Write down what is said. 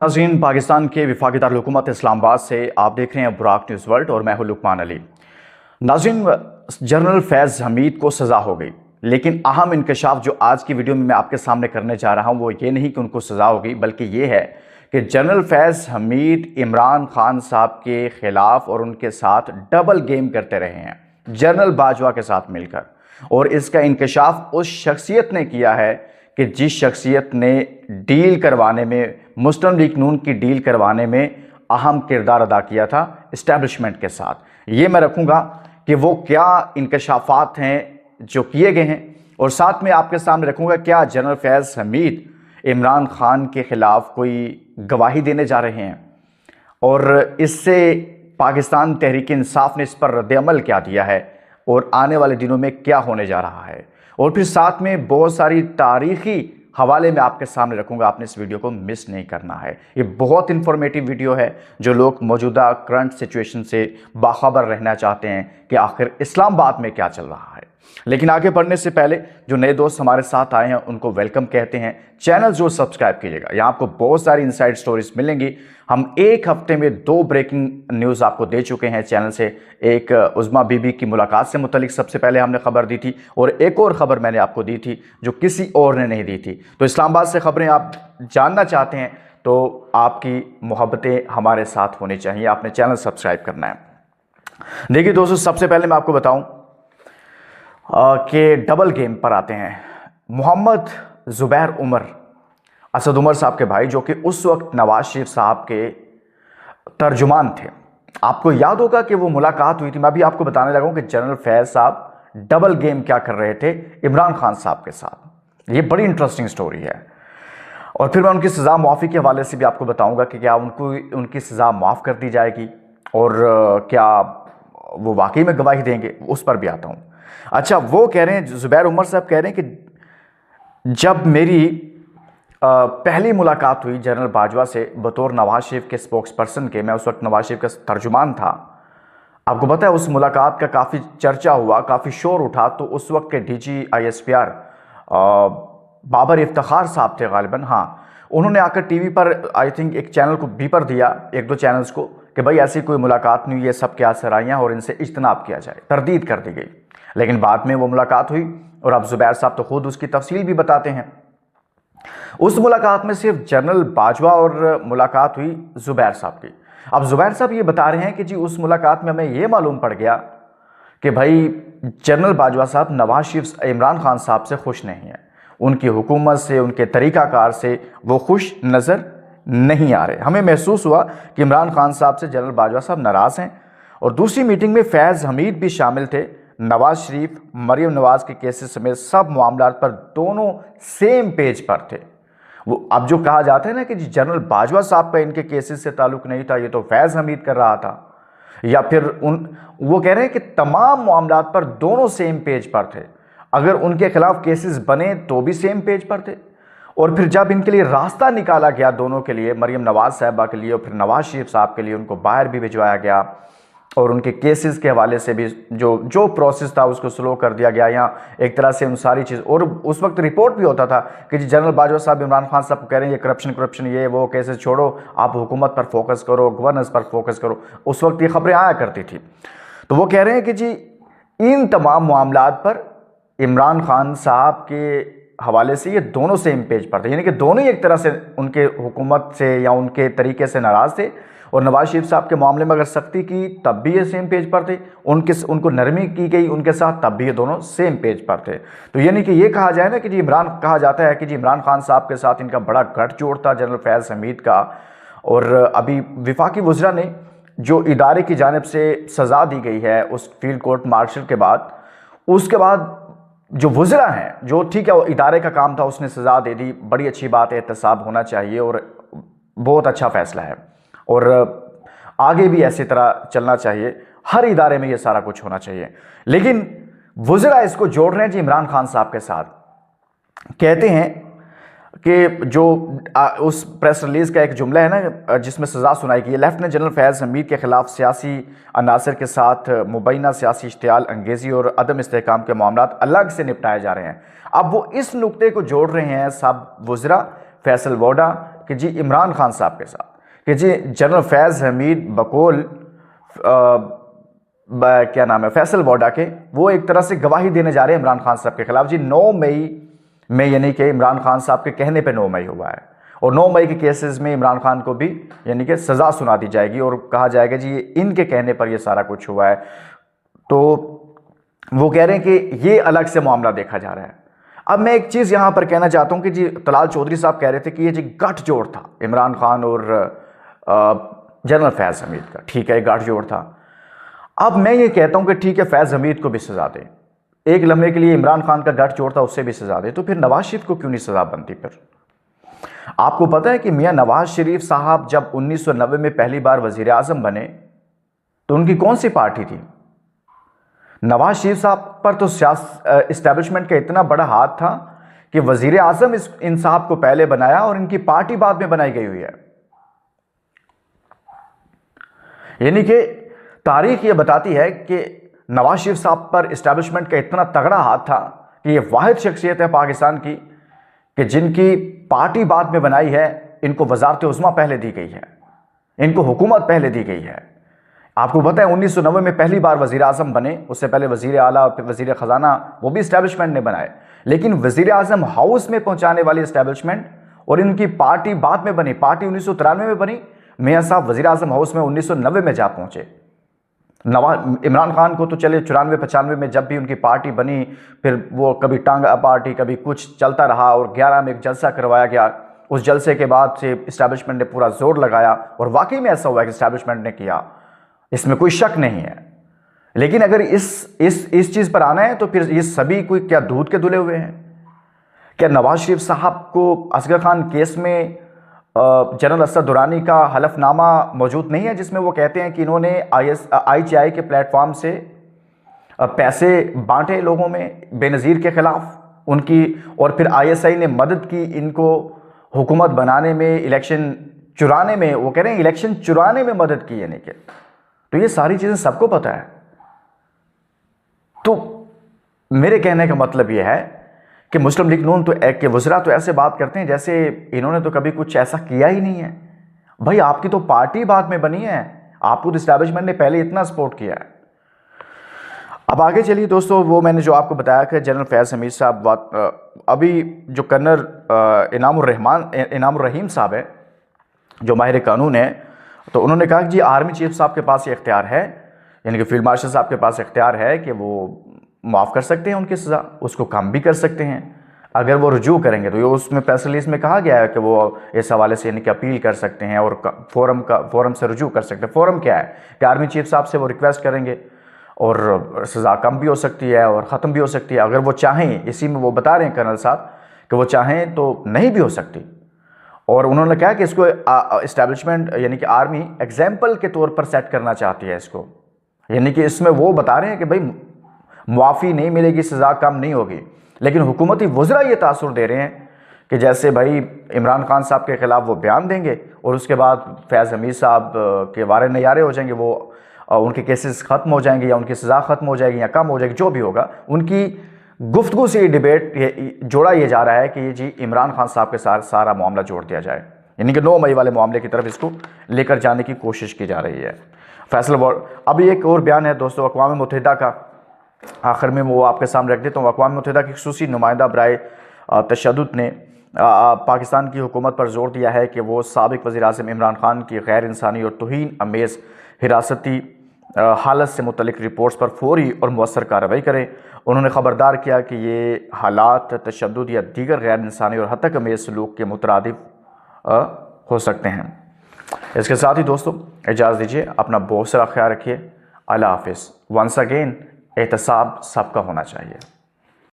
नाज़रीन, पाकिस्तान के वफाकी दारुल-हुकूमत इस्लामाबाद से आप देख रहे हैं बुराक न्यूज़ वर्ल्ड और मैं हूं लुकमान अली। नाज़रीन, जनरल फैज़ हमीद को सज़ा हो गई, लेकिन अहम इंकशाफ जो आज की वीडियो में मैं आपके सामने करने जा रहा हूं वो ये नहीं कि उनको सज़ा हो गई, बल्कि ये है कि जनरल फैज़ हमीद इमरान खान साहब के ख़िलाफ़ और उनके साथ डबल गेम करते रहे हैं, जनरल बाजवा के साथ मिलकर। और इसका इंकशाफ उस शख्सियत ने किया है कि जिस शख्सियत ने डील करवाने में, मुस्लिम लीग नून की डील करवाने में अहम किरदार अदा किया था इस्टेब्लिशमेंट के साथ। ये मैं रखूँगा कि वो क्या इंकशाफात हैं जो किए गए हैं, और साथ में आपके सामने रखूँगा क्या जनरल फैज़ हमीद इमरान खान के ख़िलाफ़ कोई गवाही देने जा रहे हैं, और इससे पाकिस्तान तहरीक इंसाफ ने इस पर रद्द-ए-अमल क्या दिया है और आने वाले दिनों में क्या होने जा रहा है। और फिर साथ में बहुत सारी तारीख़ी हवाले में आपके सामने रखूंगा, आपने इस वीडियो को मिस नहीं करना है। ये बहुत इंफॉर्मेटिव वीडियो है जो लोग मौजूदा करंट सिचुएशन से बाखबर रहना चाहते हैं कि आखिर इस्लामाबाद में क्या चल रहा है। लेकिन आगे बढ़ने से पहले जो नए दोस्त हमारे साथ आए हैं उनको वेलकम कहते हैं। चैनल जो सब्सक्राइब कीजिएगा, यहाँ आपको बहुत सारी इनसाइड स्टोरीज मिलेंगी। हम एक हफ्ते में 2 ब्रेकिंग न्यूज़ आपको दे चुके हैं चैनल से। एक उज़्मा बीबी की मुलाकात से मुतलिक सबसे पहले हमने खबर दी थी, और एक और ख़बर मैंने आपको दी थी जो किसी और ने नहीं दी थी। तो इस्लामाबाद से ख़बरें आप जानना चाहते हैं तो आपकी मोहब्बतें हमारे साथ होनी चाहिए, आपने चैनल सब्सक्राइब करना है। देखिए दोस्तों, सबसे पहले मैं आपको बताऊँ कि डबल गेम पर आते हैं। मोहम्मद ज़ुबैर उमर, असद उमर साहब के भाई, जो कि उस वक्त नवाज शरीफ साहब के तर्जुमान थे। आपको याद होगा कि वो मुलाकात हुई थी। मैं भी आपको बताने लगा हूं कि जनरल फैज़ साहब डबल गेम क्या कर रहे थे इमरान खान साहब के साथ। ये बड़ी इंटरेस्टिंग स्टोरी है। और फिर मैं उनकी सज़ा मुआफ़ी के हवाले से भी आपको बताऊंगा कि क्या उनकी सज़ा माफ़ कर दी जाएगी और क्या वो वाकई में गवाही देंगे, उस पर भी आता हूँ। अच्छा, वो कह रहे हैं, ज़ुबैर उमर साहब कह रहे हैं कि जब मेरी पहली मुलाकात हुई जनरल बाजवा से बतौर नवाज शरीफ के स्पोक्स पर्सन के, मैं उस वक्त नवाज शरीफ का तर्जुमान था। आपको पता है उस मुलाकात का काफ़ी चर्चा हुआ, काफ़ी शोर उठा। तो उस वक्त के डीजी ISPR बाबर इफ्तिखार साहब थे गालिबन, हाँ, उन्होंने आकर टीवी पर आई थिंक एक चैनल को बीपर दिया, 1-2 चैनल्स को, कि भाई ऐसी कोई मुलाकात नहीं, ये सब क्या सराहियाँ और इनसे इज्तनाब किया जाए। तरदीद कर दी गई। लेकिन बाद में वो मुलाकात हुई और अब ज़ुबैर साहब तो खुद उसकी तफसील भी बताते हैं। उस मुलाकात में सिर्फ जनरल बाजवा और मुलाकात हुई ज़ुबैर साहब की। अब ज़ुबैर साहब ये बता रहे हैं कि जी उस मुलाकात में हमें ये मालूम पड़ गया कि भाई जनरल बाजवा साहब नवाज शरीफ इमरान खान साहब से खुश नहीं है, उनकी हुकूमत से, उनके तरीक़ाकार से वो खुश नज़र नहीं आ रहे। हमें महसूस हुआ कि इमरान खान साहब से जनरल बाजवा साहब नाराज़ हैं। और दूसरी मीटिंग में फैज़ हमीद भी शामिल थे। नवाज शरीफ, मरीम नवाज के केसेस समेत सब मामलात पर दोनों सेम पेज पर थे। वो अब जो कहा जाता है ना कि जनरल बाजवा साहब का इनके केसेस से ताल्लुक नहीं था, ये तो फैज़ हमीद कर रहा था, या फिर वो कह रहे हैं कि तमाम मामलात पर दोनों सेम पेज पर थे। अगर उनके खिलाफ केसेस बने तो भी सेम पेज पर थे। और फिर जब इनके लिए रास्ता निकाला गया दोनों के लिए, मरीम नवाज साहबा के लिए और फिर नवाज शरीफ साहब के लिए, उनको बाहर भी भिजवाया गया और उनके केसेस के हवाले से भी जो प्रोसेस था उसको स्लो कर दिया गया। यहाँ एक तरह से उन सारी चीज़, और उस वक्त रिपोर्ट भी होता था कि जी जनरल बाजवा साहब इमरान खान साहब को कह रहे हैं ये करप्शन ये वो केसेस छोड़ो, आप हुकूमत पर फोकस करो, गवर्नेंस पर फोकस करो। उस वक्त ये खबरें आया करती थी। तो वो कह रहे हैं कि जी इन तमाम मामलात पर इमरान खान साहब के हवाले से ये दोनों सेम पेज पर थे, यानी कि दोनों ही एक तरह से उनके हुकूमत से या उनके तरीके से नाराज़ थे। और नवाज शरीफ साहब के मामले में अगर सख्ती की तब भी ये सेम पेज पर थे, उनको नरमी की गई उनके साथ तब भी ये दोनों सेम पेज पर थे। तो यानी कि ये कहा जाए ना कि जी कहा जाता है कि जी इमरान खान साहब के साथ इनका बड़ा गठजोड़ था जनरल फैज़ हमीद का। और अभी वफाकी वज़रा ने जो इदारे की जानिब से सज़ा दी गई है उस फील्ड कोर्ट मार्शल के बाद, उसके बाद जो वज़रा हैं, जो ठीक है वो इदारे का काम था, उसने सज़ा दे दी, बड़ी अच्छी बात है, एहतसाब होना चाहिए और बहुत अच्छा फ़ैसला है। और आगे भी ऐसी तरह चलना चाहिए, हर इदारे में ये सारा कुछ होना चाहिए। लेकिन वज़रा इसको जोड़ रहे हैं जी इमरान खान साहब के साथ। कहते हैं कि जो उस प्रेस रिलीज़ का एक जुमला है ना जिसमें सज़ा सुनाई गई है, लेफ्टिनेंट जनरल फैज़ हमीद के ख़िलाफ़ सियासी अनासर के साथ मुबैना सियासी इश्तियाल अंगेज़ी और अदम इस्तेहकाम के मामलात अलग से निपटाए जा रहे हैं। अब वो इस नुक्ते को जोड़ रहे हैं सब वज़रा, फैसल वोडा, कि जी इमरान खान साहब के साथ कि जी जनरल फैज़ हमीद बकोल क्या नाम है फैसल वोडा के, वो एक तरह से गवाही देने जा रहे हैं इमरान खान साहब के खिलाफ जी 9 मई में, यानी कि इमरान खान साहब के कहने पे 9 मई हुआ है और 9 मई के केसेस में इमरान खान को भी यानी कि सज़ा सुना दी जाएगी और कहा जाएगा जी ये इनके कहने पर ये सारा कुछ हुआ है। तो वो कह रहे हैं कि ये अलग से मामला देखा जा रहा है। अब मैं एक चीज़ यहाँ पर कहना चाहता हूँ कि जी तलाल चौधरी साहब कह रहे थे कि ये जी गठजोड़ था इमरान खान और जनरल फैज़ हमीद का, ठीक है ये गठजोड़ था। अब मैं ये कहता हूँ कि ठीक है फैज़ हमीद को भी सज़ा दें, एक लम्हे के लिए इमरान खान का गठजोड़ था उससे भी सज़ा दें, तो फिर नवाज शरीफ को क्यों नहीं सज़ा बनती? फिर आपको पता है कि मियाँ नवाज शरीफ साहब जब 1990 में पहली बार वज़ीर आज़म बने तो उनकी कौन सी पार्टी थी? नवाज शरीफ साहब पर तो इस्टेब्लिशमेंट का इतना बड़ा हाथ था कि वज़ीर आज़म इन साहब को पहले बनाया और इनकी पार्टी बाद में बनाई गई हुई है। यानी कि तारीख ये बताती है कि नवाज शरीफ साहब पर इस्टेब्लिशमेंट का इतना तगड़ा हाथ था कि ये वाहिद शख्सियत है पाकिस्तान की कि जिनकी पार्टी बाद में बनाई है, इनको वज़ारत उज़्मा पहले दी गई है, इनको हुकूमत पहले दी गई है। आपको पता है 1990 में पहली बार वज़ीर आज़म बने, उससे पहले वज़ीर आला और वज़ीर ख़जाना वो भी इस्टेब्लिशमेंट ने बनाए, लेकिन वज़ीर आज़म हाउस में पहुंचाने वाली इस्टेब्लिशमेंट और इनकी पार्टी बाद में बनी। पार्टी 1993 में बनी, मियाँ साहब वज़ीर आज़म हाउस में 1990 में जा पहुँचे। इमरान खान को तो चले 94-95 में जब भी उनकी पार्टी बनी, फिर वो कभी टांगा पार्टी कभी कुछ चलता रहा और 11 में एक जलसा करवाया गया। उस जलसे के बाद से इस्टेब्लिशमेंट ने पूरा जोर लगाया और वाकई में ऐसा हुआ कि इस्टेब्लिशमेंट ने किया, इसमें कोई शक नहीं है। लेकिन अगर इस चीज़ पर आना है तो फिर ये सभी कोई क्या दूध के धुले हुए हैं? क्या नवाज शरीफ साहब को असगर खान केस में जनरल असद दुरानी का हलफनामा मौजूद नहीं है जिसमें वो कहते हैं कि इन्होंने ICI के प्लेटफॉर्म से पैसे बांटे लोगों में बेनज़ीर के खिलाफ उनकी, और फिर ISI ने मदद की इनको हुकूमत बनाने में, इलेक्शन चुराने में, वो कह रहे हैं इलेक्शन चुराने में मदद की, यानी कि तो ये सारी चीज़ें सबको पता है। तो मेरे कहने का मतलब ये है कि मुस्लिम लीग नून तो एक के वज़रा तो ऐसे बात करते हैं जैसे इन्होंने तो कभी कुछ ऐसा किया ही नहीं है। भाई आपकी तो पार्टी बाद में बनी है, आपको तो इस्टेब्लिशमेंट ने पहले इतना सपोर्ट किया है। अब आगे चलिए दोस्तों, वो मैंने जो आपको बताया कि जनरल फैज़ हमीद साहब, अभी जो कर्नल इनामुर रहीम साहब है जो माहिर कानून है, तो उन्होंने कहा कि जी आर्मी चीफ साहब के पास ये इख्तियार है, यानी कि फील्ड मार्शल साहब के पास इख्तियार है कि वो माफ़ कर सकते हैं उनकी सज़ा, उसको कम भी कर सकते हैं अगर वो रुजू करेंगे। तो ये उसमें प्रेस रिलीज में कहा गया है कि वो इस हवाले से यानी कि अपील कर सकते हैं और फोरम से रुजू कर सकते हैं। फोरम क्या है कि आर्मी चीफ साहब से वो रिक्वेस्ट करेंगे और सज़ा कम भी हो सकती है और ख़त्म भी हो सकती है। अगर वो चाहें, इसी में वो बता रहे हैं कर्नल साहब कि वो चाहें तो नहीं भी हो सकती। और उन्होंने कहा कि इसको इस्टेब्लिशमेंट यानी कि आर्मी एग्जाम्पल के तौर पर सेट करना चाहती है इसको, यानी कि इसमें वो बता रहे हैं कि भाई मुआफ़ी नहीं मिलेगी, सज़ा कम नहीं होगी, लेकिन हुकूमती वज़रा ये तासुर दे रहे हैं कि जैसे भाई इमरान खान साहब के ख़िलाफ़ वो बयान देंगे और उसके बाद फैज़ हमीद साहब के वारे नयारे हो जाएंगे, वो उनके केसेस ख़त्म हो जाएंगे या उनकी सज़ा ख़त्म हो जाएगी या कम हो जाएगी, जो भी होगा। उनकी गुफ्तगू से ये डिबेट जोड़ा ये जा रहा है कि ये जी इमरान खान साहब के साथ सारा मामला जोड़ दिया जाए, यानी कि 9 मई वाले मामले की तरफ इसको लेकर जाने की कोशिश की जा रही है। फैसला अभी एक और बयान है दोस्तों अक़वाम मुत्तहिदा का, आखिर में वो आपके सामने रख देता हूँ। अक़वाम मुत्तहिदा की ख़ुसूसी नुमाइंदा बराए तशद्दुद ने पाकिस्तान की हुकूमत पर जोर दिया है कि वो साबिक़ वज़ीर आज़म इमरान खान की गैर इंसानी और तौहीन अमेज़ हिरासती हालत से मुतल्लिक़ रिपोर्ट्स पर फौरी और मुअस्सर कार्रवाई करें। उन्होंने ख़बरदार किया कि ये हालात तशद्दुद या दीगर गैर इंसानी और हतक अमेज़ सलूक के मुतरादिफ हो सकते हैं। इसके साथ ही दोस्तों इजाज़त दीजिए, अपना बहुत सारा ख्याल रखिए। अल्लाह हाफ़िज़। वंस अगेन एहतसाब सबका होना चाहिए।